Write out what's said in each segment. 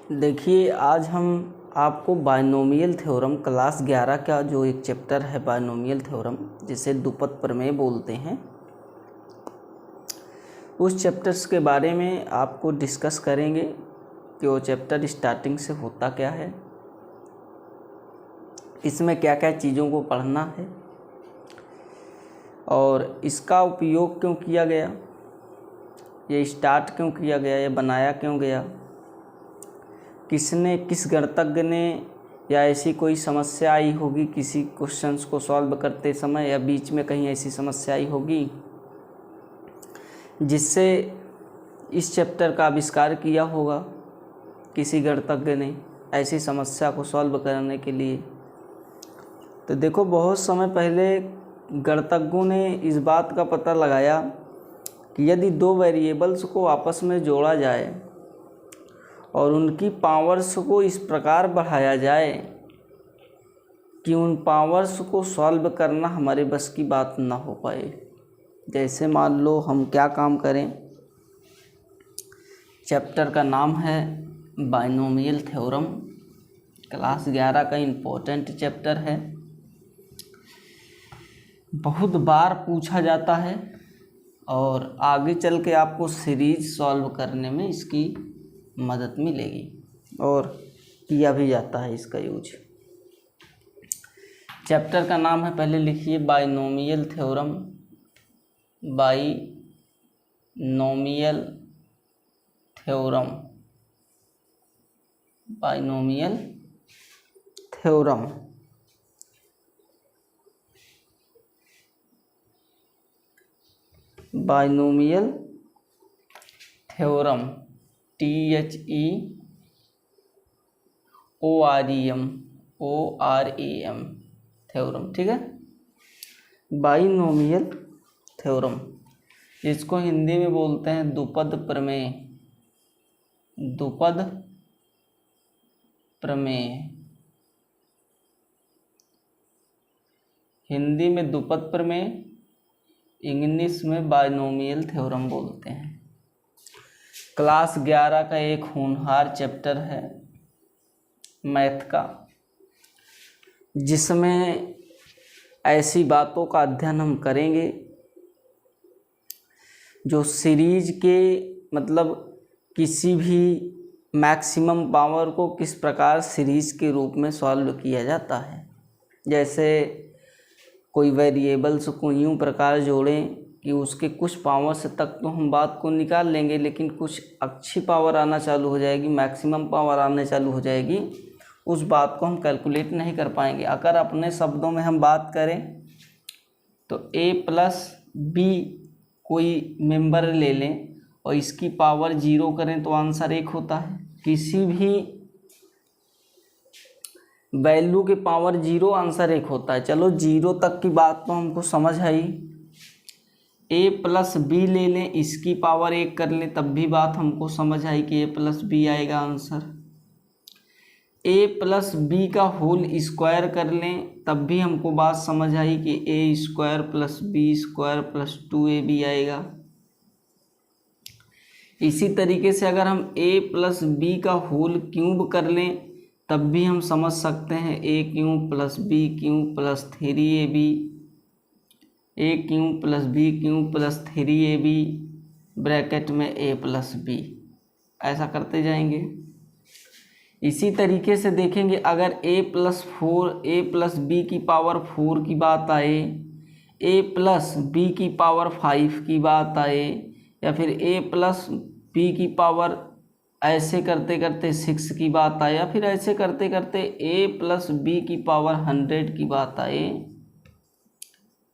देखिए, आज हम आपको बायनोमियल थ्योरम क्लास 11 का जो एक चैप्टर है बायनोमियल थ्योरम, जिसे द्विपद प्रमेय बोलते हैं, उस चैप्टर्स के बारे में आपको डिस्कस करेंगे कि वो चैप्टर स्टार्टिंग से होता क्या है, इसमें क्या क्या चीज़ों को पढ़ना है और इसका उपयोग क्यों किया गया, ये स्टार्ट क्यों किया गया, ये बनाया क्यों गया, किसने, किस गणितज्ञ ने, या ऐसी कोई समस्या आई होगी किसी क्वेश्चंस को सॉल्व करते समय, या बीच में कहीं ऐसी समस्या आई होगी जिससे इस चैप्टर का आविष्कार किया होगा किसी गणितज्ञ ने ऐसी समस्या को सॉल्व करने के लिए। तो देखो, बहुत समय पहले गणितज्ञों ने इस बात का पता लगाया कि यदि दो वेरिएबल्स को आपस में जोड़ा जाए और उनकी पावर्स को इस प्रकार बढ़ाया जाए कि उन पावर्स को सॉल्व करना हमारे बस की बात ना हो पाए। जैसे मान लो हम क्या काम करें, चैप्टर का नाम है बायनोमियल थ्योरम, क्लास 11 का इम्पोर्टेंट चैप्टर है, बहुत बार पूछा जाता है और आगे चल के आपको सीरीज सॉल्व करने में इसकी मदद मिलेगी और किया भी जाता है इसका यूज। चैप्टर का नाम है, पहले लिखिए, binomial theorem, binomial theorem, binomial theorem. Binomial theorem, THEOREM theorem, ठीक है। बायनोमियल थ्योरम, इसको हिंदी में बोलते हैं द्विपद प्रमेय, द्विपद प्रमेय, हिंदी में द्विपद प्रमेय, इंग्लिश में बायनोमियल थ्योरम बोलते हैं। क्लास 11 का एक होनहार चैप्टर है मैथ का, जिसमें ऐसी बातों का अध्ययन हम करेंगे जो सीरीज के मतलब किसी भी मैक्सिमम पावर को किस प्रकार सीरीज के रूप में सॉल्व किया जाता है। जैसे कोई वेरिएबल्स को यूं प्रकार जोड़ें कि उसके कुछ पावर्स तक तो हम बात को निकाल लेंगे, लेकिन कुछ अच्छी पावर आना चालू हो जाएगी, मैक्सिमम पावर आने चालू हो जाएगी, उस बात को हम कैलकुलेट नहीं कर पाएंगे। अगर अपने शब्दों में हम बात करें तो a+b कोई मेंबर ले लें और इसकी पावर 0 करें तो आंसर 1 होता है। किसी भी वैल्यू के पावर 0 आंसर 1 होता है। चलो 0 तक की बात तो हमको समझ आई। a+b ले लें, इसकी पावर 1 कर लें, तब भी बात हमको समझ आई कि a+b आएगा आंसर। a+b का होल स्क्वायर कर लें, तब भी हमको बात समझ आई कि a² + b² + 2ab आएगा। इसी तरीके से अगर हम a+b का होल क्यूब कर लें, तब भी हम समझ सकते हैं a³ + b³ + 3ab, a³ + b³ + 3ab bracket में a+b, ऐसा करते जाएंगे। इसी तरीके से देखेंगे, अगर a+b की पावर 4 की बात आए, a+b की पावर 5 की बात आए, या फिर a+b की पावर ऐसे करते करते 6 की बात आए, या फिर ऐसे करते करते a+b की पावर 100 की बात आए,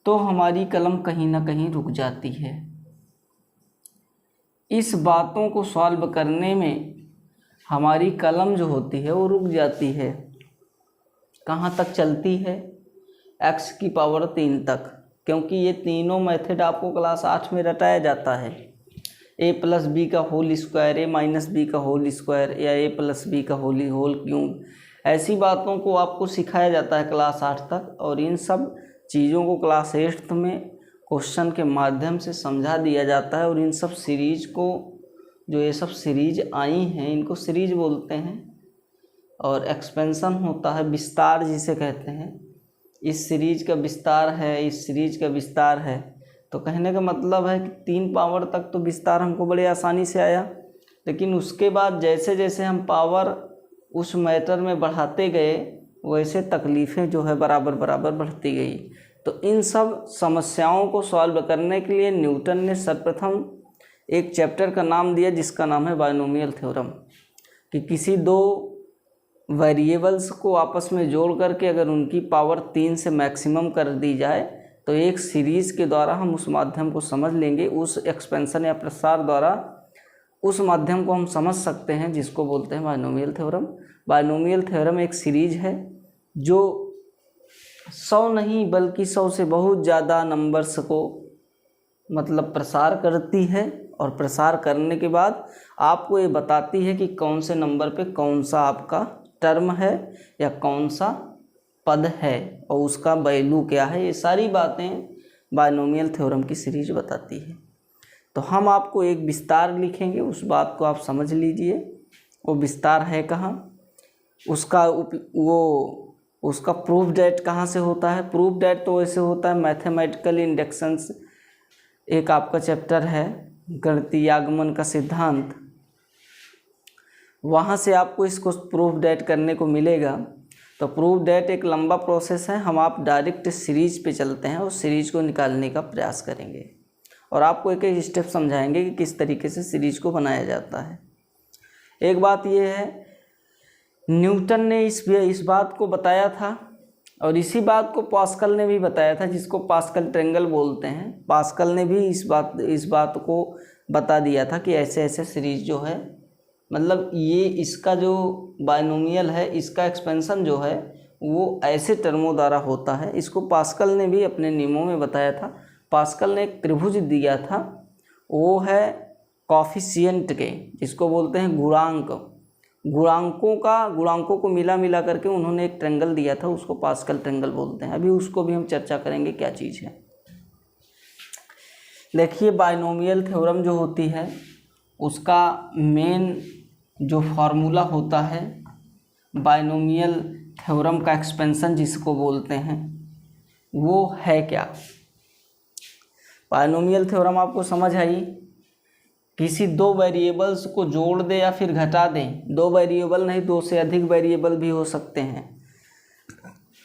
तो हमारी कलम कहीं ना कहीं रुक जाती है। इस बातों को सॉल्व करने में हमारी कलम जो होती है वो रुक जाती है। कहाँ तक चलती है? x³ तक, क्योंकि ये तीनों मेथड आपको क्लास 8 में रटाया जाता है। a+b का होल स्क्वायर, a-b का होल स्क्वायर, या a+b का होल क्यूब, ऐसी बातों को आपको सिखाया जाता है क्लास 8 तक। और इन सब चीज़ों को क्लास 8 में क्वेश्चन के माध्यम से समझा दिया जाता है और इन सब सीरीज को जो ये सब सीरीज आई हैं इनको सीरीज बोलते हैं। और एक्सपेंशन होता है विस्तार जिसे कहते हैं, इस सीरीज का विस्तार है, इस सीरीज का विस्तार है। तो कहने का मतलब है कि 3 पावर तक तो विस्तार हमको बड़े आसानी से आया, लेकिन उसके बाद जैसे जैसे हम पावर उस मैटर में बढ़ाते गए वैसे तकलीफ़ें जो है बराबर बराबर बढ़ती गई। तो इन सब समस्याओं को सॉल्व करने के लिए न्यूटन ने सर्वप्रथम एक चैप्टर का नाम दिया जिसका नाम है बायनोमियल थ्योरम, कि किसी 2 वेरिएबल्स को आपस में जोड़ करके अगर उनकी पावर 3 से मैक्सिमम कर दी जाए तो एक सीरीज़ के द्वारा हम उस माध्यम को समझ लेंगे, उस एक्सपेंशन या प्रसार द्वारा उस माध्यम को हम समझ सकते हैं, जिसको बोलते हैं बायनोमियल थ्योरम। बायनोमियल थ्योरम एक सीरीज है जो 100 नहीं बल्कि 100 से बहुत ज़्यादा नंबर्स को मतलब प्रसार करती है, और प्रसार करने के बाद आपको ये बताती है कि कौन से नंबर पे कौन सा आपका टर्म है या कौन सा पद है और उसका वैल्यू क्या है। ये सारी बातें बायनोमियल थ्योरम की सीरीज बताती है। तो हम आपको एक विस्तार लिखेंगे, उस बात को आप समझ लीजिए। वो विस्तार है कहाँ, उसका प्रूफ डेट कहाँ से होता है। प्रूफ डेट तो वैसे होता है मैथमेटिकल इंडक्शंस, एक आपका चैप्टर है गणितीय आगमन का सिद्धांत, वहाँ से आपको इसको प्रूफ डेट करने को मिलेगा। तो प्रूफ डेट एक लंबा प्रोसेस है, हम आप डायरेक्ट सीरीज पे चलते हैं और सीरीज को निकालने का प्रयास करेंगे और आपको एक एक स्टेप समझाएंगे कि किस तरीके से सीरीज को बनाया जाता है। एक बात ये है, न्यूटन ने इस बात को बताया था और इसी बात को पास्कल ने भी बताया था, जिसको पास्कल ट्रायंगल बोलते हैं। पास्कल ने भी इस बात को बता दिया था कि ऐसे ऐसे सीरीज जो है, मतलब ये इसका जो बायनोमियल है इसका एक्सपेंशन जो है वो ऐसे टर्मों द्वारा होता है। इसको पास्कल ने भी अपने नियमों में बताया था। पास्कल ने एक त्रिभुज दिया था, वो है कॉफिशिएंट के, जिसको बोलते हैं गुणांक। गुणांकों को मिला करके उन्होंने एक ट्रायंगल दिया था, उसको पास्कल ट्रायंगल बोलते हैं। अभी उसको भी हम चर्चा करेंगे क्या चीज़ है। देखिए बायनोमियल थ्योरम जो होती है उसका मेन जो फार्मूला होता है, बायनोमियल थ्योरम का एक्सपेंशन जिसको बोलते हैं, वो है क्या। बायनोमियल थ्योरम आपको समझ आई, किसी 2 वेरिएबल्स को जोड़ दे या फिर घटा दें। 2 वेरिएबल नहीं, 2 से अधिक वेरिएबल भी हो सकते हैं।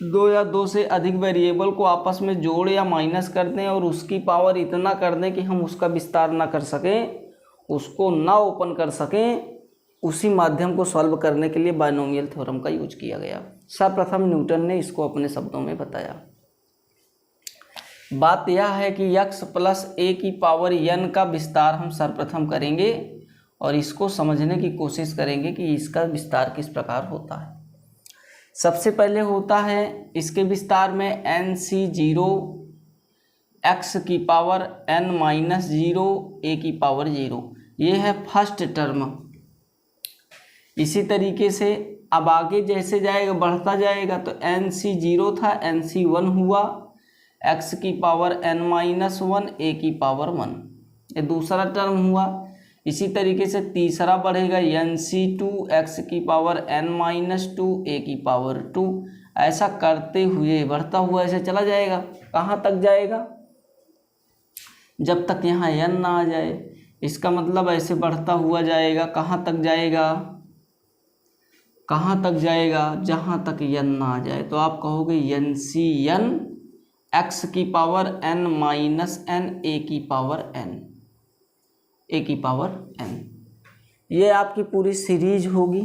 2 या 2 से अधिक वेरिएबल को आपस में जोड़ या माइनस कर दें और उसकी पावर इतना कर दें कि हम उसका विस्तार ना कर सकें, उसको ना ओपन कर सकें, उसी माध्यम को सॉल्व करने के लिए बायनोमियल थ्योरम का यूज किया गया। सर्वप्रथम न्यूटन ने इसको अपने शब्दों में बताया। बात यह है कि x प्लस a की पावर n का विस्तार हम सर्वप्रथम करेंगे और इसको समझने की कोशिश करेंगे कि इसका विस्तार किस प्रकार होता है। सबसे पहले होता है इसके विस्तार में nc0 x की पावर n माइनस 0 a की पावर 0, ये है फर्स्ट टर्म। इसी तरीके से अब आगे जैसे जाएगा बढ़ता जाएगा तो nc0 था nc1 हुआ, x की पावर n माइनस 1 a की पावर 1, ये दूसरा टर्म हुआ। इसी तरीके से तीसरा बढ़ेगा nc2 x की पावर n माइनस 2 a की पावर 2। ऐसा करते हुए बढ़ता हुआ ऐसे चला जाएगा। कहाँ तक जाएगा, जब तक यहाँ n ना आ जाए। इसका मतलब ऐसे बढ़ता हुआ जाएगा, कहाँ तक जाएगा, कहाँ तक जाएगा, जहाँ तक n ना आ जाए। तो आप कहोगे ncn x की power n minus n a की पावर n, ये आपकी पूरी सीरीज होगी।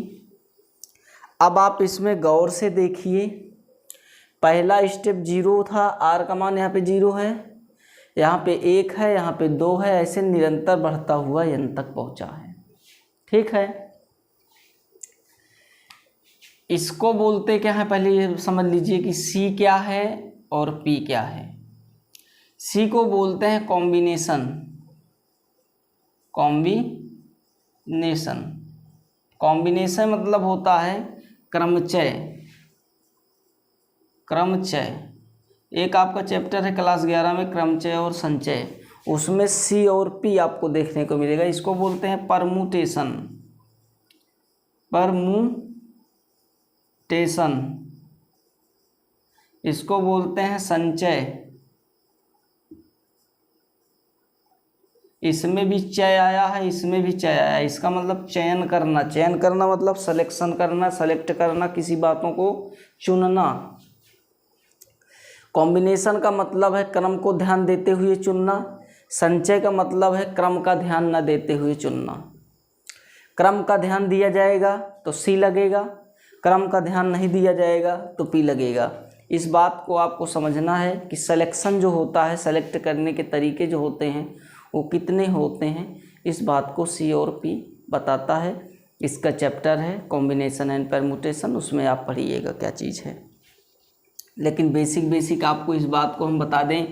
अब आप इसमें गौर से देखिए, पहला स्टेप 0 था, r का मान यहाँ पे 0 है, यहाँ पे 1 है, यहाँ पे 2 है, ऐसे निरंतर बढ़ता हुआ n तक पहुँचा है। ठीक है, इसको बोलते क्या है, पहले ये समझ लीजिए कि C क्या है और P क्या है। C को बोलते हैं कॉम्बिनेशन। कॉम्बिनेशन मतलब होता है क्रमचय। एक आपका चैप्टर है क्लास 11 में क्रमचय और संचय, उसमें सी और पी आपको देखने को मिलेगा। इसको बोलते हैं परमुटेशन, परमुटेशन। इसको बोलते हैं संचय। इसमें भी चय आया है, इसमें भी चय आया है। इसका मतलब चयन करना, चयन करना मतलब सिलेक्शन करना, सेलेक्ट करना, किसी बातों को चुनना। कॉम्बिनेशन का मतलब है क्रम को ध्यान देते हुए चुनना। संचय का मतलब है क्रम का ध्यान न देते हुए चुनना। क्रम का ध्यान दिया जाएगा तो सी लगेगा, क्रम का ध्यान नहीं दिया जाएगा तो पी लगेगा। इस बात को आपको समझना है कि सिलेक्शन जो होता है, सेलेक्ट करने के तरीके जो होते हैं वो कितने होते हैं, इस बात को सी और पी बताता है। इसका चैप्टर है कॉम्बिनेशन एंड परम्यूटेशन, उसमें आप पढ़िएगा क्या चीज़ है। लेकिन बेसिक आपको इस बात को हम बता दें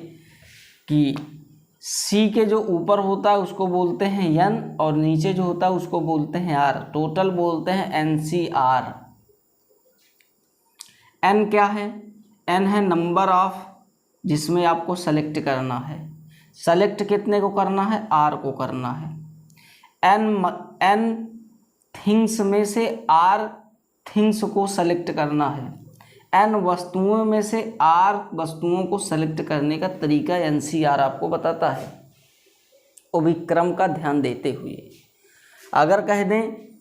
कि सी के जो ऊपर होता है उसको बोलते हैं एन, और नीचे जो होता है उसको बोलते हैं आर। टोटल बोलते हैं एनसीआर। एन क्या है? एन है नंबर ऑफ जिसमें आपको सेलेक्ट करना है। सेलेक्ट कितने को करना है? आर को करना है। एन थिंग्स में से आर थिंग्स को सेलेक्ट करना है। एन वस्तुओं में से आर वस्तुओं को सेलेक्ट करने का तरीका एनसीआर आपको बताता है, वो भी क्रम का ध्यान देते हुए। अगर कह दें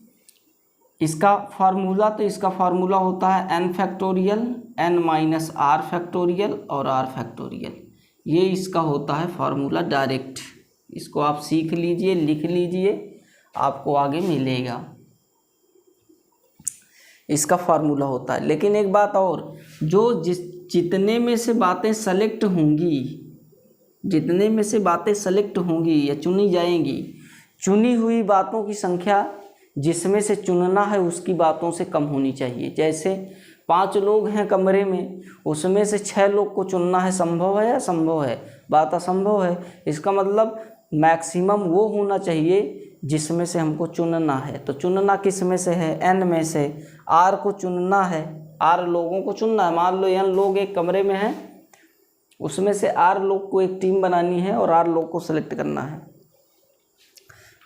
इसका फार्मूला, तो इसका फार्मूला होता है N factorial, N minus R factorial और आर फैक्टोरियल। ये इसका होता है फार्मूला डायरेक्ट। इसको आप सीख लीजिए, लिख लीजिए, आपको आगे मिलेगा। इसका फार्मूला होता है। लेकिन एक बात और, जो जितने में से बातें सेलेक्ट होंगी, जितने में से बातें सेलेक्ट होंगी या चुनी जाएंगी, चुनी हुई बातों की संख्या जिसमें से चुनना है उसकी बातों से कम होनी चाहिए। जैसे 5 लोग हैं कमरे में, उसमें से 6 लोग को चुनना है। संभव है या असंभव है? बात असंभव है। इसका मतलब मैक्सिमम वो होना चाहिए जिसमें से हमको चुनना है। तो चुनना किस में से है? एन में से। आर को चुनना है, आर लोगों को चुनना है। मान लो एन लोग एक कमरे में हैं, उसमें से आर लोग को एक टीम बनानी है और आर लोग को सेलेक्ट करना है।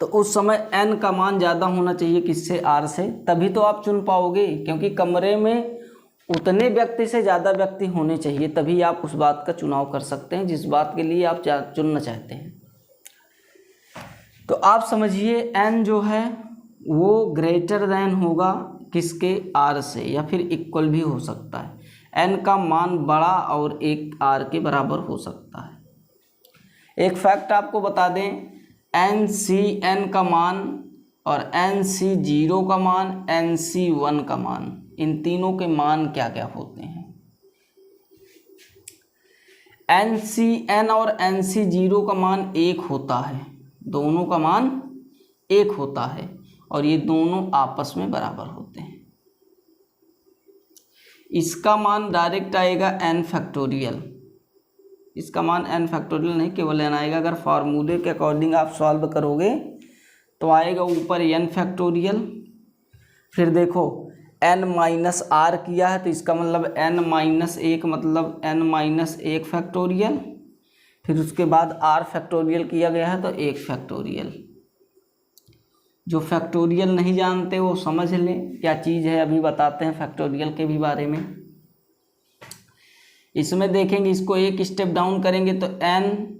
तो उस समय एन का मान ज़्यादा होना चाहिए किससे? आर से। तभी तो आप चुन पाओगे, क्योंकि कमरे में उतने व्यक्ति से ज़्यादा व्यक्ति होने चाहिए, तभी आप उस बात का चुनाव कर सकते हैं जिस बात के लिए आप चुनना चाहते हैं। तो आप समझिए एन जो है वो ग्रेटर देन होगा किसके? आर से, या फिर इक्वल भी हो सकता है। एन का मान बड़ा और एक आर के बराबर हो सकता है। एक फैक्ट आपको बता दें, एन सी एन का मान और एन सी 0 का मान, एन सी 1 का मान, इन तीनों के मान क्या क्या होते हैं? एन सी एन और एन सी 0 का मान 1 होता है, दोनों का मान 1 होता है, और ये दोनों आपस में बराबर होते हैं। इसका मान डायरेक्ट आएगा एन फैक्टोरियल। इसका मान एन फैक्टोरियल नहीं, केवल एन आएगा। अगर फार्मूले के अकॉर्डिंग आप सॉल्व करोगे तो आएगा ऊपर एन फैक्टोरियल। फिर देखो एन माइनस आर किया है तो इसका मतलब एन माइनस 1 मतलब एन माइनस 1 फैक्टोरियल। फिर उसके बाद आर फैक्टोरियल किया गया है तो 1 फैक्टोरियल। जो फैक्टोरियल नहीं जानते वो समझ लें क्या चीज़ है, अभी बताते हैं फैक्टोरियल के भी बारे में। इसमें देखेंगे, इसको एक स्टेप डाउन करेंगे तो एन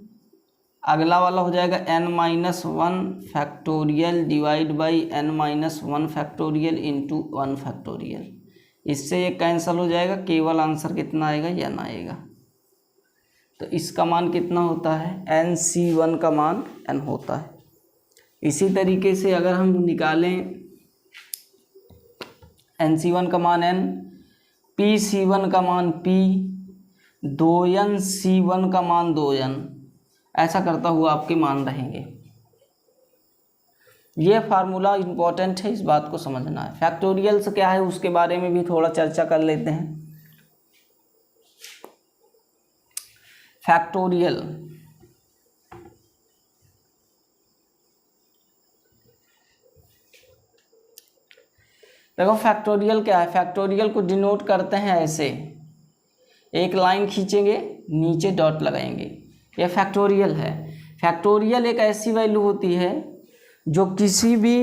अगला वाला हो जाएगा N minus 1 factorial divide by N minus 1 factorial into 1 factorial. इससे ये कैंसिल हो जाएगा, केवल आंसर कितना आएगा? एन आएगा। तो इसका मान कितना होता है? एन सी 1 का मान एन होता है। इसी तरीके से अगर हम निकालें एन सी 1 का मान एन, पी सी 1 का मान पी, 2n सी 1 का मान 2n, ऐसा करता हुआ आपके मान रहेंगे। ये फार्मूला इम्पोर्टेंट है, इस बात को समझना है। फैक्टोरियल्स क्या है उसके बारे में भी थोड़ा चर्चा कर लेते हैं। फैक्टोरियल देखो, फैक्टोरियल क्या है? फैक्टोरियल को डिनोट करते हैं ऐसे, एक लाइन खींचेंगे, नीचे डॉट लगाएंगे, ये फैक्टोरियल है। फैक्टोरियल एक ऐसी वैल्यू होती है जो किसी भी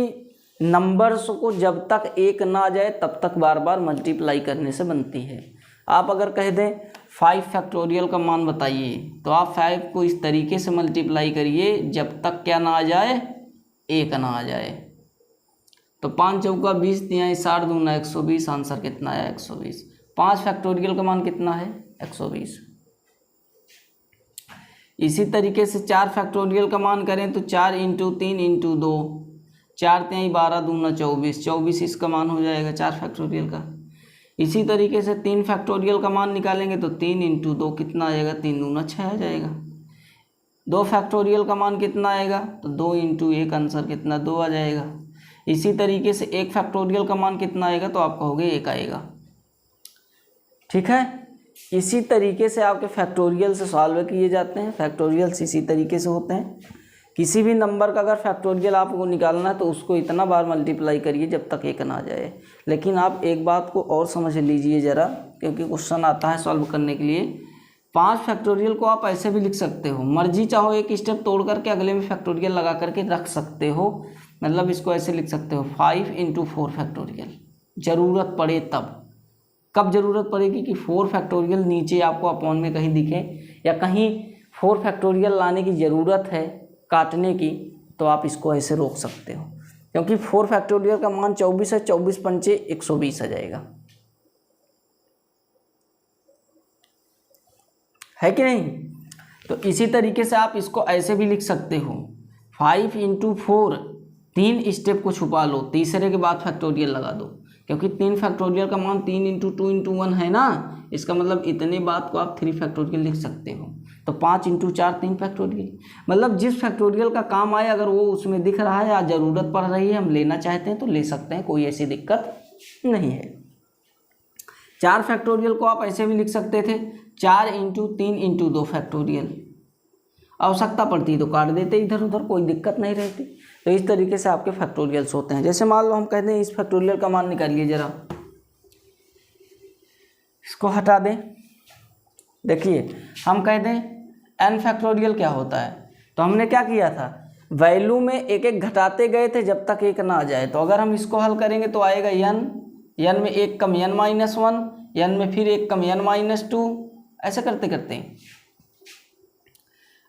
नंबर्स को जब तक एक ना आ जाए तब तक बार बार मल्टीप्लाई करने से बनती है। आप अगर कह दें 5 फैक्टोरियल का मान बताइए, तो आप 5 को इस तरीके से मल्टीप्लाई करिए जब तक क्या ना आ जाए, एक ना आ जाए। तो 5 चौका 20 दिया, 60 दूना 120, आंसर कितना आया 120। 5 फैक्टोरियल का मान कितना है 120। इसी तरीके से 4 फैक्टोरियल का मान करें तो 4 इंटू 3 इंटू 2, 4 3 12 दूना 24, 24 इसका मान हो जाएगा 4 फैक्टोरियल का। इसी तरीके से 3 फैक्टोरियल का मान निकालेंगे तो 3 इंटू 2 कितना आएगा, 3 दूना 6 आ जाएगा। 2 फैक्टोरियल का मान कितना आएगा, तो 2 इंटू 1, आंसर कितना 2 आ जाएगा। इसी तरीके से 1 फैक्टोरियल का मान कितना आएगा, तो आप कहोगे 1 आएगा। ठीक है, इसी तरीके से आपके फैक्टोरियल से सॉल्व किए जाते हैं। फैक्टोरियल्स इसी तरीके से होते हैं। किसी भी नंबर का अगर फैक्टोरियल आपको निकालना है तो उसको इतना बार मल्टीप्लाई करिए जब तक एक ना आ जाए। लेकिन आप एक बात को और समझ लीजिए ज़रा, क्योंकि क्वेश्चन आता है सॉल्व करने के लिए। 5 फैक्टोरियल को आप ऐसे भी लिख सकते हो, मर्जी चाहो एक स्टेप तोड़ करके अगले में फैक्टोरियल लगा करके रख सकते हो। मतलब इसको ऐसे लिख सकते हो 5 इंटू 4 फैक्टोरियल। ज़रूरत पड़े तब, कब ज़रूरत पड़ेगी कि 4 फैक्टोरियल नीचे आपको अपॉन में कहीं दिखे या कहीं 4 फैक्टोरियल लाने की ज़रूरत है काटने की, तो आप इसको ऐसे रोक सकते हो। क्योंकि 4 फैक्टोरियल का मान 24 है, 24 पंचे 120 आ जाएगा, है कि नहीं। तो इसी तरीके से आप इसको ऐसे भी लिख सकते हो 5 इंटू 4, 3 स्टेप को छुपा लो, तीसरे के बाद फैक्टोरियल लगा दो। क्योंकि 3 फैक्टोरियल का मान 3 इंटू 2 इंटू 1 है ना, इसका मतलब इतने बात को आप 3 फैक्टोरियल लिख सकते हो। तो 5 इंटू 4 3 फैक्टोरियल, मतलब जिस फैक्टोरियल का काम आए अगर वो उसमें दिख रहा है या ज़रूरत पड़ रही है, हम लेना चाहते हैं तो ले सकते हैं, कोई ऐसी दिक्कत नहीं है। 4 फैक्टोरियल को आप ऐसे भी लिख सकते थे 4 इंटू 3 इंटू 2 फैक्टोरियल। आवश्यकता पड़ती तो काट देते इधर उधर, कोई दिक्कत नहीं रहती। तो इस तरीके से आपके फैक्टोरियल्स होते हैं। जैसे मान लो हम कहते हैं इस फैक्टोरियल का मान निकालिए ज़रा, इसको हटा दें। देखिए हम कहते हैं n फैक्टोरियल क्या होता है, तो हमने क्या किया था, वैल्यू में एक एक घटाते गए थे जब तक एक ना आ जाए। तो अगर हम इसको हल करेंगे तो आएगा n में 1 कम n-1, n में फिर 1 कम n-2, ऐसे करते करते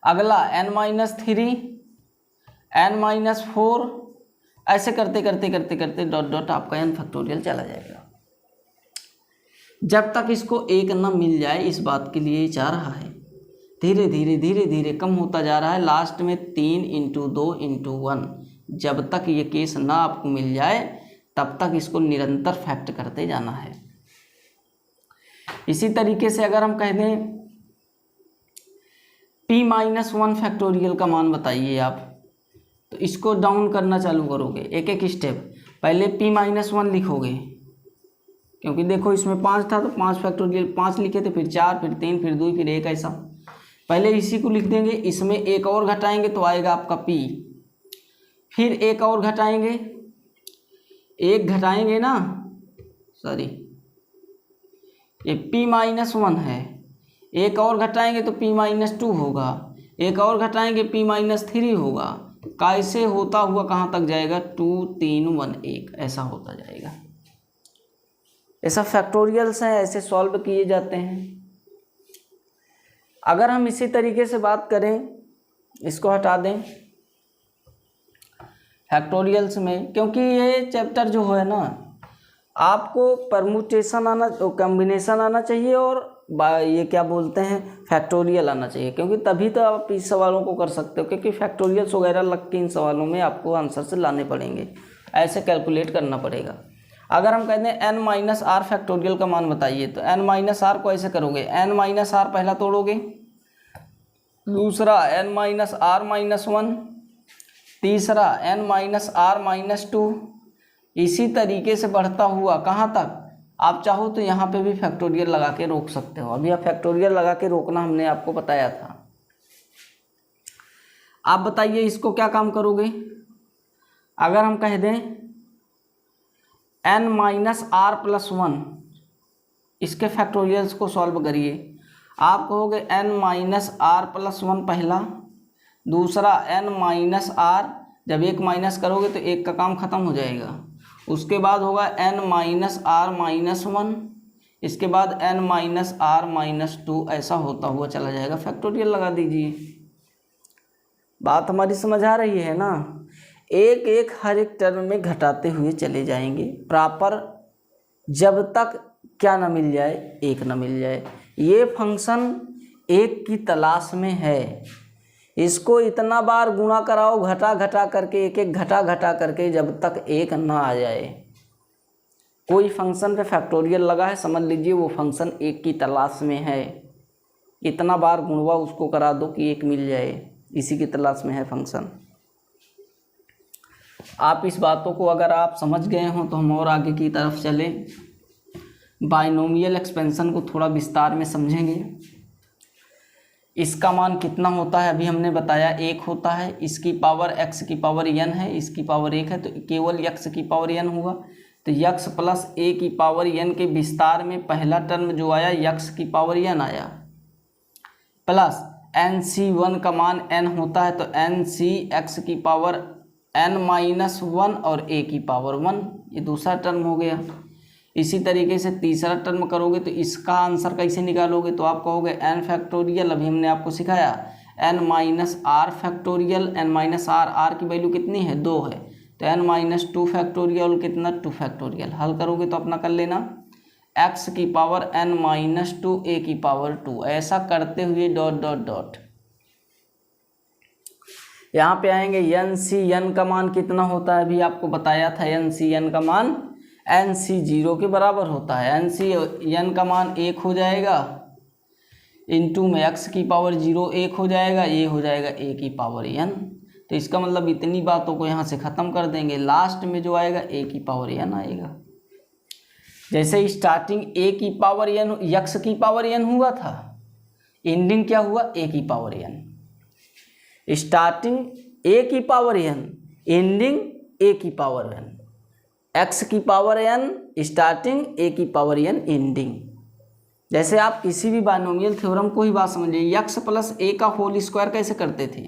अगला n-3, n-4, ऐसे करते करते करते करते डॉट डॉट आपका n फैक्टोरियल चला जाएगा, जब तक इसको एक ना मिल जाए। इस बात के लिए जा रहा है, धीरे धीरे धीरे धीरे कम होता जा रहा है। लास्ट में 3 इंटू 2 इंटू 1, जब तक ये केस ना आपको मिल जाए तब तक इसको निरंतर फैक्ट करते जाना है। इसी तरीके से अगर हम कह दें p-1 फैक्टोरियल का मान बताइए आप, तो इसको डाउन करना चालू करोगे एक एक स्टेप। पहले p-1 लिखोगे, क्योंकि देखो इसमें 5 था तो 5 फैक्टोरियल 5 लिखे थे, फिर 4, फिर 3, फिर 2, फिर 1, ऐसा। पहले इसी को लिख देंगे, इसमें एक और घटाएंगे तो आएगा आपका p, फिर एक और घटाएंगे, एक घटाएंगे ना, सॉरी ये p-1 है, एक और घटाएंगे तो p-2 होगा, एक और घटाएंगे p-3 होगा। कैसे होता हुआ कहाँ तक जाएगा, 2 3 1 1, ऐसा होता जाएगा। ऐसा फैक्टोरियल्स हैं, ऐसे सॉल्व किए जाते हैं। अगर हम इसी तरीके से बात करें, इसको हटा दें फैक्टोरियल्स में, क्योंकि ये चैप्टर जो है ना, आपको परमुटेशन आना, कॉम्बिनेशन आना चाहिए और ये क्या बोलते हैं फैक्टोरियल आना चाहिए, क्योंकि तभी तो आप इस सवालों को कर सकते हो। क्योंकि फैक्टोरियल्स वगैरह लग के इन सवालों में आपको आंसर से लाने पड़ेंगे, ऐसे कैलकुलेट करना पड़ेगा। अगर हम कहते हैं n-r फैक्टोरियल का मान बताइए, तो n-r को ऐसे करोगे, n-r पहला तोड़ोगे, दूसरा n-r-1, तीसरा n-r-2, इसी तरीके से बढ़ता हुआ कहाँ तक। आप चाहो तो यहाँ पे भी फैक्टोरियल लगा के रोक सकते हो। अभी आप फैक्टोरियल लगा के रोकना हमने आपको बताया था। आप बताइए इसको क्या काम करोगे। अगर हम कह दें n-r+1, इसके फैक्टोरियल्स को सॉल्व करिए। आप कहोगे n-r+1 पहला, दूसरा n माइनस आर, जब एक माइनस करोगे तो एक का काम खत्म हो जाएगा। उसके बाद होगा n माइनस आर माइनस 1, इसके बाद n माइनस आर माइनस 2, ऐसा होता हुआ चला जाएगा। फैक्टोरियल लगा दीजिए। बात हमारी समझ आ रही है ना। एक एक हर एक टर्म में घटाते हुए चले जाएंगे प्रॉपर, जब तक क्या ना मिल जाए, एक ना मिल जाए। ये फंक्शन एक की तलाश में है, इसको इतना बार गुणा कराओ घटा घटा करके, एक एक घटा घटा करके, जब तक एक ना आ जाए। कोई फंक्शन पे फैक्टोरियल लगा है, समझ लीजिए वो फंक्शन एक की तलाश में है। इतना बार गुणवा उसको करा दो कि एक मिल जाए, इसी की तलाश में है फंक्शन। आप इस बातों को अगर आप समझ गए हों तो हम और आगे की तरफ चलें। बाइनोमियल एक्सपेंशन को थोड़ा विस्तार में समझेंगे। इसका मान कितना होता है अभी हमने बताया, एक होता है। इसकी पावर x की पावर n है, इसकी पावर 1 है, तो केवल x की पावर n हुआ। तो x प्लस a की पावर n के विस्तार में पहला टर्म जो आया x की पावर n आया, प्लस nc1 का मान n होता है, तो nc x की पावर n माइनस 1 और a की पावर 1, ये दूसरा टर्म हो गया। इसी तरीके से तीसरा टर्म करोगे तो इसका आंसर कैसे निकालोगे, तो आप कहोगे n फैक्टोरियल, अभी हमने आपको सिखाया n minus R factorial, n minus R, R की वैल्यू कितनी है 2 है, तो n माइनस 2 फैक्टोरियल, कितना 2 फैक्टोरियल। हल करोगे तो अपना कर लेना x की पावर n माइनस 2 a की पावर 2, ऐसा करते हुए डॉट डॉट डॉट यहाँ पे आएंगे। n का मान कितना होता है, अभी आपको बताया था n का मान nc 0 के बराबर होता है। n का मान 1 हो जाएगा, इंटू में x की पावर 0 1 हो जाएगा, ये हो जाएगा a की पावर n। तो इसका मतलब इतनी बातों को यहाँ से ख़त्म कर देंगे, लास्ट में जो आएगा a की पावर n आएगा। जैसे स्टार्टिंग a की पावर n x की पावर n हुआ था, एंडिंग क्या हुआ a की पावर n। स्टार्टिंग a की पावर n, एंडिंग a की पावर n, x की पावर n स्टार्टिंग, a की पावर n एंडिंग। जैसे आप किसी भी बाइनोमियल थ्योरम को ही बात समझिए, x प्लस a का होल स्क्वायर कैसे करते थे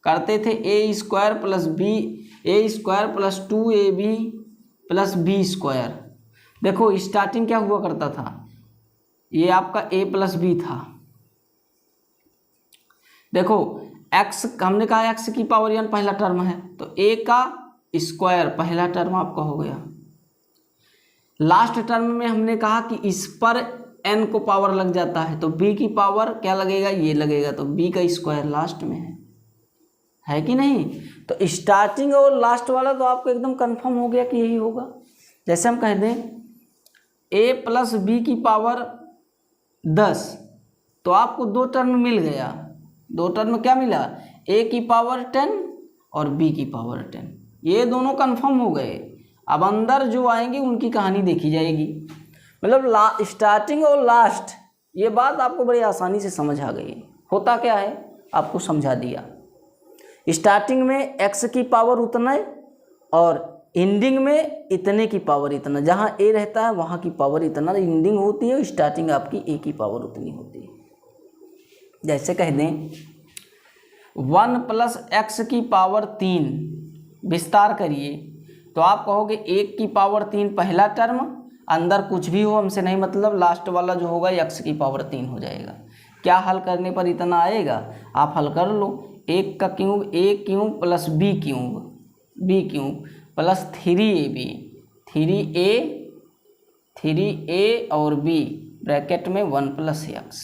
a square plus b, a square plus 2ab plus b square. देखो स्टार्टिंग क्या हुआ करता था, ये आपका a प्लस b था। देखो x, हमने कहा x की पावर n पहला टर्म है, तो a का स्क्वायर पहला टर्म आपका हो गया। लास्ट टर्म में हमने कहा कि इस पर n को पावर लग जाता है, तो b की पावर क्या लगेगा, ये लगेगा, तो b का स्क्वायर लास्ट में है कि नहीं। तो स्टार्टिंग और लास्ट वाला तो आपको एकदम कंफर्म हो गया कि यही होगा। जैसे हम कह दें a प्लस b की पावर 10, तो आपको दो टर्म मिल गया। दो टर्म क्या मिला, a की पावर 10 और b की पावर 10, ये दोनों कंफर्म हो गए। अब अंदर जो आएंगे उनकी कहानी देखी जाएगी। मतलब स्टार्टिंग और लास्ट, ये बात आपको बड़ी आसानी से समझ आ गई। होता क्या है आपको समझा दिया। स्टार्टिंग में x की पावर उतना और एंडिंग में इतने की पावर इतना, जहाँ a रहता है वहाँ की पावर इतना एंडिंग होती है, स्टार्टिंग आपकी a की पावर उतनी होती है। जैसे कह दें 1 प्लस x की पावर 3, विस्तार करिए तो आप कहोगे 1 की पावर 3 पहला टर्म, अंदर कुछ भी हो हमसे नहीं मतलब, लास्ट वाला जो होगा x की पावर 3 हो जाएगा। क्या हल करने पर इतना आएगा, आप हल कर लो। 1 का cube a cube plus b cube plus 3ab, 3a और b ब्रैकेट में 1 प्लस x।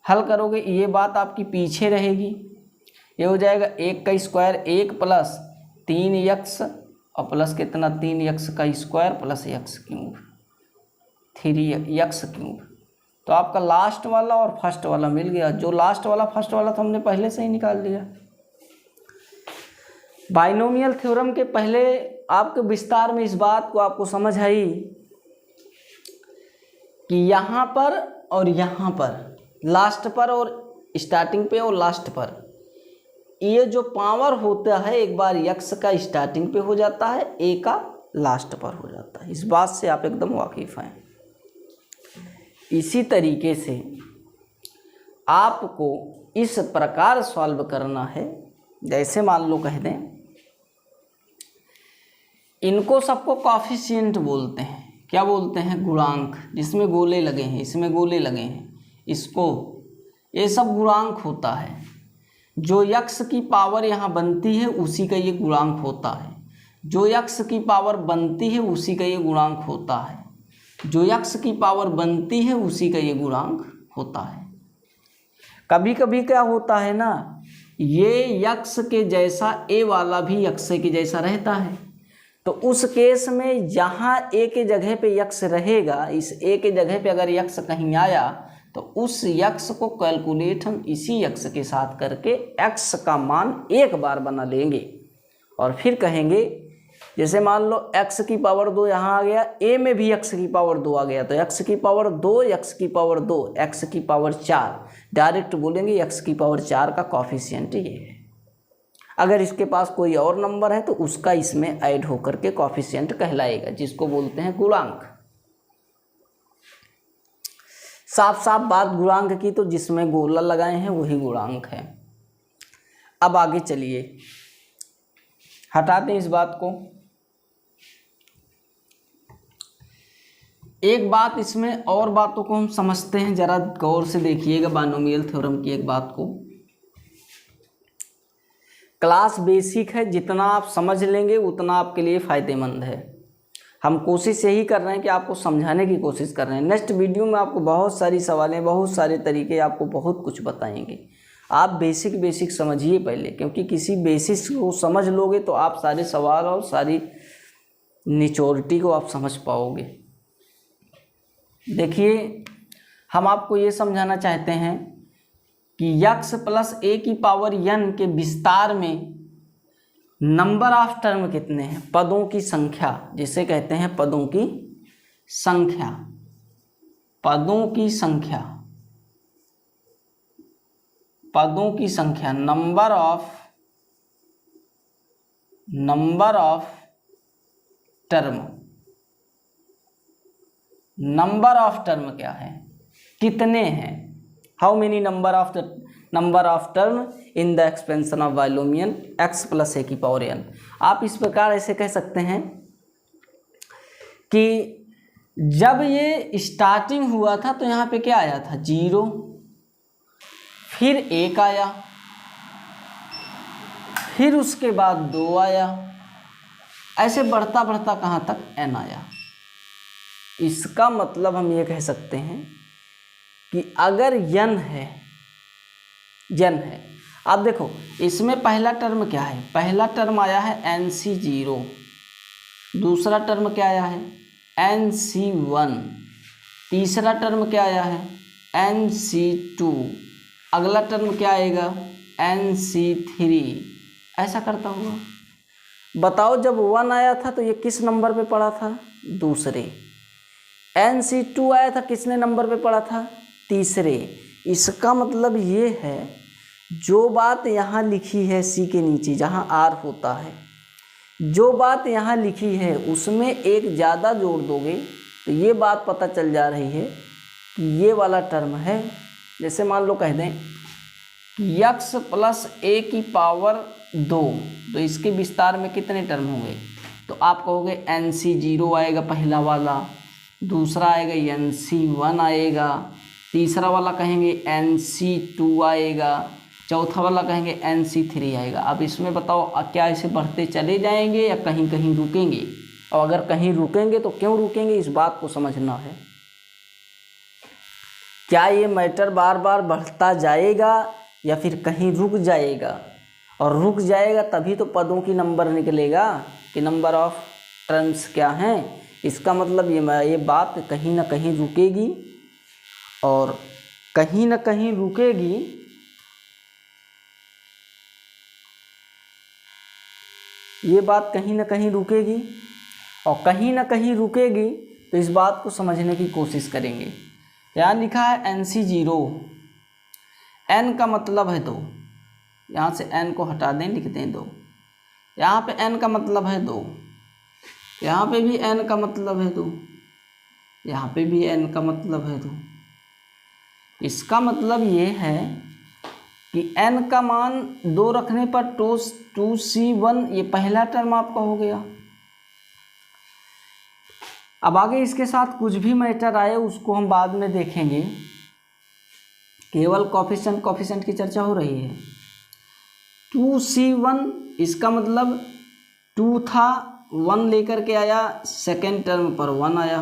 हल करोगे ये बात आपकी पीछे रहेगी, ये हो जाएगा 1 का स्क्वायर 1 प्लस 3x और प्लस कितना 3x का square plus x cube, 3x cube. तो आपका लास्ट वाला और फर्स्ट वाला मिल गया। जो लास्ट वाला फर्स्ट वाला तो हमने पहले से ही निकाल दिया। बाइनोमियल थ्योरम के पहले आपके विस्तार में इस बात को आपको समझ आई कि यहाँ पर और यहाँ पर, लास्ट पर और स्टार्टिंग पे और लास्ट पर, ये जो पावर होता है एक बार x का स्टार्टिंग पे हो जाता है, a का लास्ट पर हो जाता है। इस बात से आप एकदम वाकिफ हैं। इसी तरीके से आपको इस प्रकार सॉल्व करना है। जैसे मान लो कह दें, इनको सबको कॉफिशिएंट बोलते हैं। क्या बोलते हैं? गुणांक, जिसमें गोले लगे हैं, इसमें गोले लगे हैं, इसको, ये सब गुणांक होता है। जो यक्स की पावर यहाँ बनती है उसी का ये गुणांक होता है। जो यक्स की पावर बनती है उसी का ये गुणांक होता है। जो यक्स की पावर बनती है उसी का ये गुणांक होता है। कभी कभी क्या होता है ना, ये यक्स के जैसा ए वाला भी यक्स के जैसा रहता है, तो उस केस में जहाँ ए के जगह पे यक्स रहेगा, इस ए के जगह पे अगर यक्स कहीं आया तो उस यक्स को कैलकुलेट हम इसी यक्स के साथ करके एक्स का मान एक बार बना लेंगे और फिर कहेंगे, जैसे मान लो x की पावर 2 यहाँ आ गया, a में भी x की पावर 2 आ गया, तो x की पावर 2, x की पावर 2, x की पावर 4, डायरेक्ट बोलेंगे x की पावर 4 का कॉफिशिएंट ये है। अगर इसके पास कोई और नंबर है तो उसका इसमें ऐड होकर के कॉफिशिएंट कहलाएगा, जिसको बोलते हैं गुणांक। साफ साफ बात गुणांक की, तो जिसमें गोला लगाए हैं वही गुणांक है। अब आगे चलिए, हटाते हैं इस बात को। एक बात इसमें और बातों को हम समझते हैं, जरा गौर से देखिएगा बाइनोमियल थ्योरम की एक बात को। क्लास बेसिक है, जितना आप समझ लेंगे उतना आपके लिए फ़ायदेमंद है। हम कोशिश यही कर रहे हैं कि आपको समझाने की कोशिश कर रहे हैं। नेक्स्ट वीडियो में आपको बहुत सारी सवालें, बहुत सारे तरीके, आपको बहुत कुछ बताएंगे। आप बेसिक समझिए पहले, क्योंकि किसी बेसिक्स को समझ लोगे तो आप सारे सवाल और सारी निचोरिटी को आप समझ पाओगे। देखिए, हम आपको ये समझाना चाहते हैं कि यक्स प्लस ए की पावर n के विस्तार में नंबर ऑफ टर्म कितने हैं? पदों की संख्या, जिसे कहते हैं पदों की संख्या। पदों की संख्या, पदों की संख्या, number of term. Number of term क्या है? कितने हैं? How many number of term in the expansion of binomial x plus a की पावर n। आप इस प्रकार ऐसे कह सकते हैं कि जब ये स्टार्टिंग हुआ था तो यहाँ पे क्या आया था? 0, फिर 1 आया, फिर उसके बाद 2 आया, ऐसे बढ़ता बढ़ता कहाँ तक? n आया। इसका मतलब हम ये कह सकते हैं कि अगर n है, आप देखो इसमें पहला टर्म क्या है? पहला टर्म आया है NC0, दूसरा टर्म क्या आया है? NC1, तीसरा टर्म क्या आया है? NC2, अगला टर्म क्या आएगा? NC3, ऐसा करता हुआ। बताओ, जब 1 आया था तो ये किस नंबर पे पड़ा था? दूसरे। NC2 आया था, किसने नंबर पे पड़ा था? तीसरे। इसका मतलब ये है, जो बात यहाँ लिखी है C के नीचे जहाँ R होता है, जो बात यहाँ लिखी है उसमें एक ज़्यादा जोड़ दोगे तो ये बात पता चल जा रही है कि ये वाला टर्म है। जैसे मान लो कह दें कि x प्लस ए की पावर 2, तो इसके विस्तार में कितने टर्म होंगे? तो आप कहोगे NC0 आएगा पहला वाला, दूसरा आएगा NC1 आएगा, तीसरा वाला कहेंगे NC2 आएगा, चौथा वाला कहेंगे NC3 आएगा। अब इसमें बताओ, क्या ऐसे बढ़ते चले जाएंगे या कहीं कहीं रुकेंगे? और अगर कहीं रुकेंगे तो क्यों रुकेंगे, इस बात को समझना है। क्या ये मैटर बार बार बढ़ता जाएगा या फिर कहीं रुक जाएगा? और रुक जाएगा तभी तो पदों की नंबर निकलेगा कि नंबर ऑफ टर्म्स क्या हैं। इसका मतलब ये बात कहीं ना कहीं रुकेगी, और कहीं ना कहीं रुकेगी, ये बात कहीं ना कहीं रुकेगी, और कहीं ना कहीं रुकेगी तो इस बात को समझने की कोशिश करेंगे। यहाँ लिखा है NC0, n का मतलब है 2, यहाँ से n को हटा दें, लिख दें 2। यहाँ पे n का मतलब है 2, यहाँ पे भी n का मतलब है 2, यहाँ पे भी n का मतलब है 2। इसका मतलब ये है कि n का मान 2 रखने पर 2c1 ये पहला टर्म आपका हो गया। अब आगे इसके साथ कुछ भी मैटर आए उसको हम बाद में देखेंगे, केवल कॉफिशिएंट की चर्चा हो रही है। 2c1 इसका मतलब 2 था, 1 लेकर के आया, सेकेंड टर्म पर 1 आया।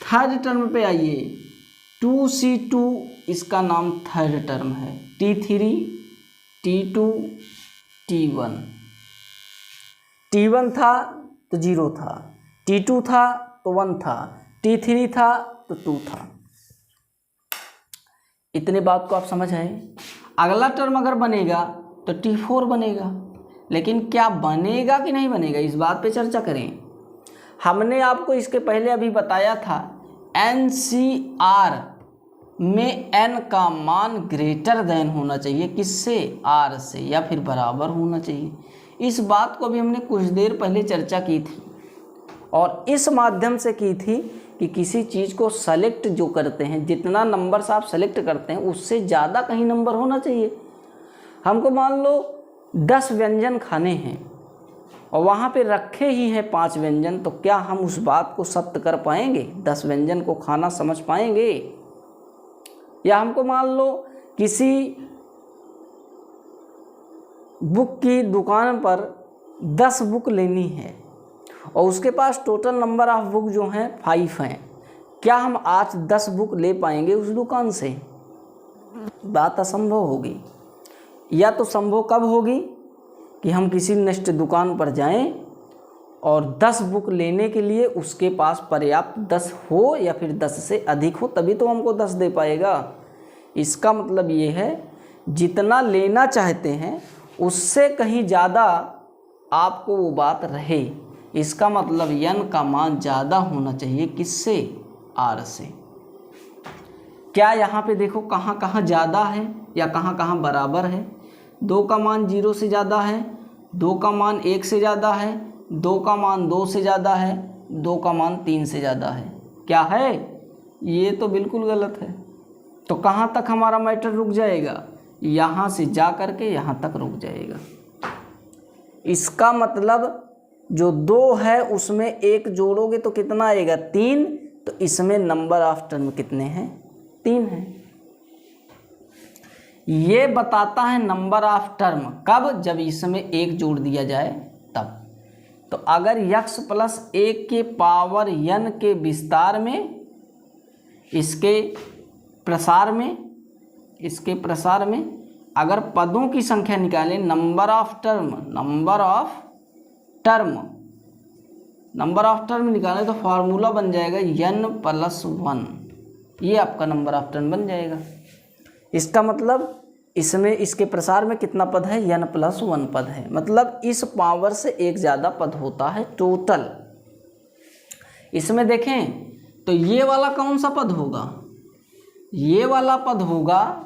थर्ड टर्म पे आइए, 2c2 इसका नाम थर्ड टर्म है। t3 t2 t1, t1 था तो 0 था, t2 था तो 1 था, t3 था तो 2 था। इतने बात को आप समझ आए। अगला टर्म अगर बनेगा तो t4 बनेगा, लेकिन क्या बनेगा कि नहीं बनेगा इस बात पे चर्चा करें। हमने आपको इसके पहले अभी बताया था NCR में n का मान ग्रेटर देन होना चाहिए, किससे, r से, या फिर बराबर होना चाहिए। इस बात को भी हमने कुछ देर पहले चर्चा की थी और इस माध्यम से की थी कि किसी चीज़ को सेलेक्ट जो करते हैं, जितना नंबर्स आप सेलेक्ट करते हैं उससे ज़्यादा कहीं नंबर होना चाहिए। हमको मान लो 10 व्यंजन खाने हैं और वहाँ पे रखे ही हैं 5 व्यंजन, तो क्या हम उस बात को सत्य कर पाएंगे, 10 व्यंजन को खाना समझ पाएंगे। या हमको मान लो किसी बुक की दुकान पर 10 बुक लेनी है और उसके पास टोटल नंबर ऑफ बुक जो हैं 5 हैं, क्या हम आज 10 बुक ले पाएंगे उस दुकान से? बात असंभव होगी। या तो संभव कब होगी कि हम किसी नेक्स्ट दुकान पर जाएं और 10 बुक लेने के लिए उसके पास पर्याप्त 10 हो या फिर 10 से अधिक हो, तभी तो हमको 10 दे पाएगा। इसका मतलब ये है जितना लेना चाहते हैं उससे कहीं ज़्यादा आपको वो बात रहे। इसका मतलब n का मान ज़्यादा होना चाहिए, किससे, r से। क्या यहाँ पे देखो कहाँ कहाँ ज़्यादा है या कहाँ कहाँ बराबर है। 2 का मान 0 से ज़्यादा है, 2 का मान 1 से ज़्यादा है, 2 का मान 2 से ज़्यादा है, 2 का मान 3 से ज़्यादा है। क्या है? ये तो बिल्कुल गलत है। तो कहाँ तक हमारा मैटर रुक जाएगा? यहाँ से जा कर के यहाँ तक रुक जाएगा। इसका मतलब जो 2 है उसमें 1 जोड़ोगे तो कितना आएगा, 3। तो इसमें नंबर ऑफ टर्म कितने हैं, 3 हैं। ये बताता है नंबर ऑफ टर्म कब, जब इसमें 1 जोड़ दिया जाए तब। तो अगर x प्लस 1 के पावर n के विस्तार में, इसके प्रसार में अगर पदों की संख्या निकालें, नंबर ऑफ टर्म निकालें तो फार्मूला बन जाएगा n+1। ये आपका नंबर ऑफ टर्म बन जाएगा। इसका मतलब इसमें इसके प्रसार में कितना पद है, n+1 पद है। मतलब इस पावर से एक ज़्यादा पद होता है टोटल। इसमें देखें तो ये वाला कौन सा पद होगा, ये वाला पद होगा,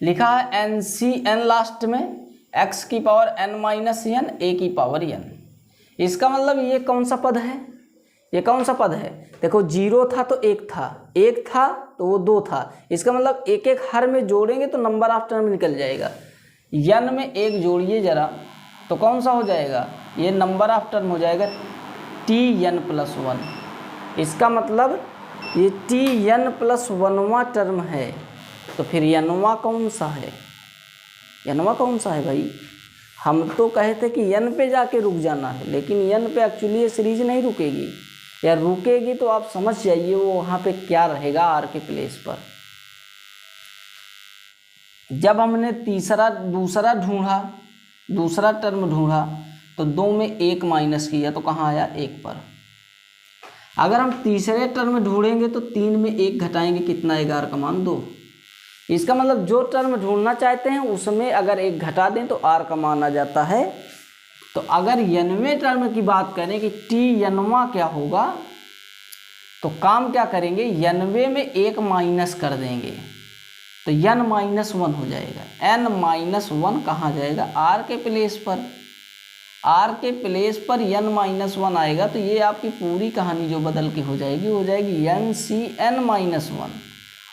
लिखा है NCN लास्ट में, x की पावर n-n, a की पावर n। इसका मतलब ये कौन सा पद है, ये कौन सा पद है। देखो 0 था तो 1 था, 1 था तो वो 2 था। इसका मतलब एक एक हर में जोड़ेंगे तो नंबर ऑफ टर्म निकल जाएगा। n में 1 जोड़िए जरा तो कौन सा हो जाएगा, ये नंबर ऑफ टर्म हो जाएगा Tn+1। इसका मतलब ये Tn+1वां टर्म है। तो फिर n कौन सा है, n कौन सा है भाई। हम तो कहे थे कि n पे जाके रुक जाना है, लेकिन n पे एक्चुअली ये सीरीज नहीं रुकेगी, या रुकेगी तो आप समझ जाइए वो वहाँ पे क्या रहेगा r के प्लेस पर। जब हमने दूसरा टर्म ढूंढा तो 2 में 1 माइनस किया तो कहाँ आया, 1 पर। अगर हम तीसरे टर्म ढूंढेंगे तो 3 में 1 घटाएंगे, कितना आएगा, r का मान 2। इसका मतलब जो टर्म ढूंढना चाहते हैं उसमें अगर 1 घटा दें तो r का मान आ जाता है। तो अगर n वें टर्म की बात करें कि Tn क्या होगा, तो काम क्या करेंगे, n वें में 1 माइनस कर देंगे तो n-1 हो जाएगा। n-1 कहाँ जाएगा, r के प्लेस पर। r के प्लेस पर n-1 आएगा तो ये आपकी पूरी कहानी जो बदल के हो जाएगी NCN-1।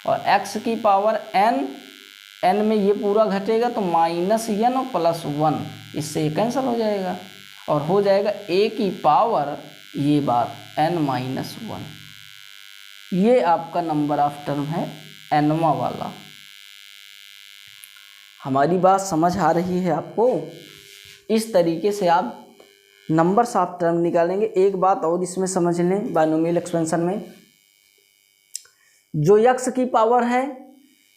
और x की पावर n में ये पूरा घटेगा तो -n और +1, इससे ये कैंसिल हो जाएगा और हो जाएगा a की पावर ये बात n-1। ये आपका नंबर ऑफ टर्म है nवां वाला। हमारी बात समझ आ रही है आपको? इस तरीके से आप नंबर्स ऑफ टर्म निकालेंगे। एक बात और इसमें समझ लें, बाइनोमियल एक्सपेंशन में जो x की पावर है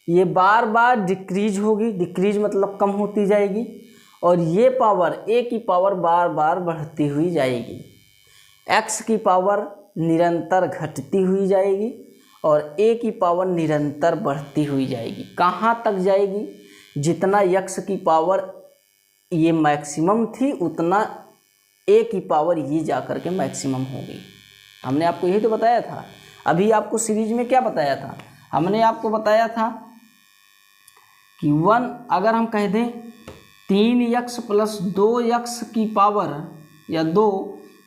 ये बार बार डिक्रीज होगी, डिक्रीज मतलब कम होती जाएगी, और ये पावर a की पावर बार बार बढ़ती हुई जाएगी। x की पावर निरंतर घटती हुई जाएगी और a की पावर निरंतर बढ़ती हुई जाएगी। कहाँ तक जाएगी? जितना x की पावर ये मैक्सिमम थी उतना a की पावर ये जा कर के मैक्सिमम होगी। हमने आपको यही तो बताया था। अभी आपको सीरीज में क्या बताया था? हमने आपको बताया था कि 1 अगर हम कह दें 3x + 2x की पावर या 2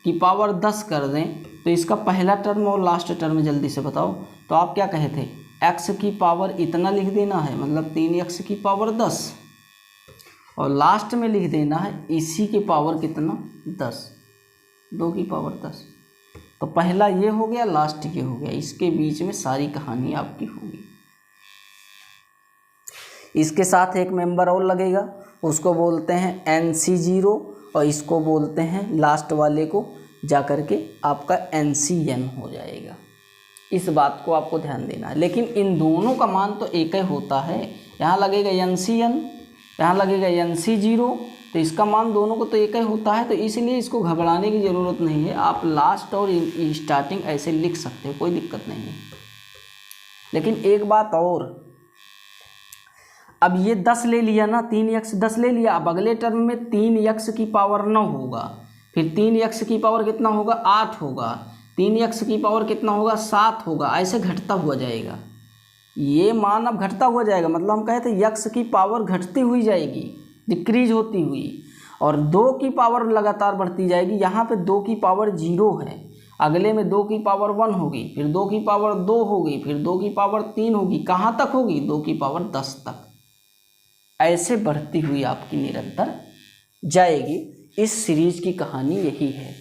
की पावर 10 कर दें तो इसका पहला टर्म और लास्ट टर्म जल्दी से बताओ। तो आप क्या कहे थे? x की पावर इतना लिख देना है, मतलब 3x की पावर 10, और लास्ट में लिख देना है इसी की पावर कितना? 10, 2 की पावर 10। तो पहला ये हो गया, लास्ट ये हो गया, इसके बीच में सारी कहानी आपकी होगी। इसके साथ एक मेंबर और लगेगा, उसको बोलते हैं NC0 और इसको बोलते हैं लास्ट वाले को जा कर के आपका NCN हो जाएगा। इस बात को आपको ध्यान देना है। लेकिन इन दोनों का मान तो एक ही होता है। यहाँ लगेगा NCN, यहाँ लगेगा NC0, तो इसका मान दोनों को तो एक ही होता है, तो इसलिए इसको घबराने की ज़रूरत नहीं है। आप लास्ट और स्टार्टिंग ऐसे लिख सकते हो, कोई दिक्कत नहीं है। लेकिन एक बात और, अब ये 10 ले लिया ना, 3x 10 ले लिया, अब अगले टर्म में 3x की पावर 9 होगा, फिर 3x की पावर कितना होगा? 8 होगा, 3x की पावर कितना होगा? 7 होगा, ऐसे घटता हुआ जाएगा। ये मान अब घटता हुआ जाएगा, मतलब हम कहते हैं x की पावर घटती हुई जाएगी, डिक्रीज होती हुई, और 2 की पावर लगातार बढ़ती जाएगी। यहाँ पे 2 की पावर 0 है, अगले में 2 की पावर 1 होगी, फिर 2 की पावर 2 होगी, फिर 2 की पावर 3 होगी, कहाँ तक होगी? 2 की पावर 10 तक। ऐसे बढ़ती हुई आपकी निरंतर जाएगी। इस सीरीज की कहानी यही है।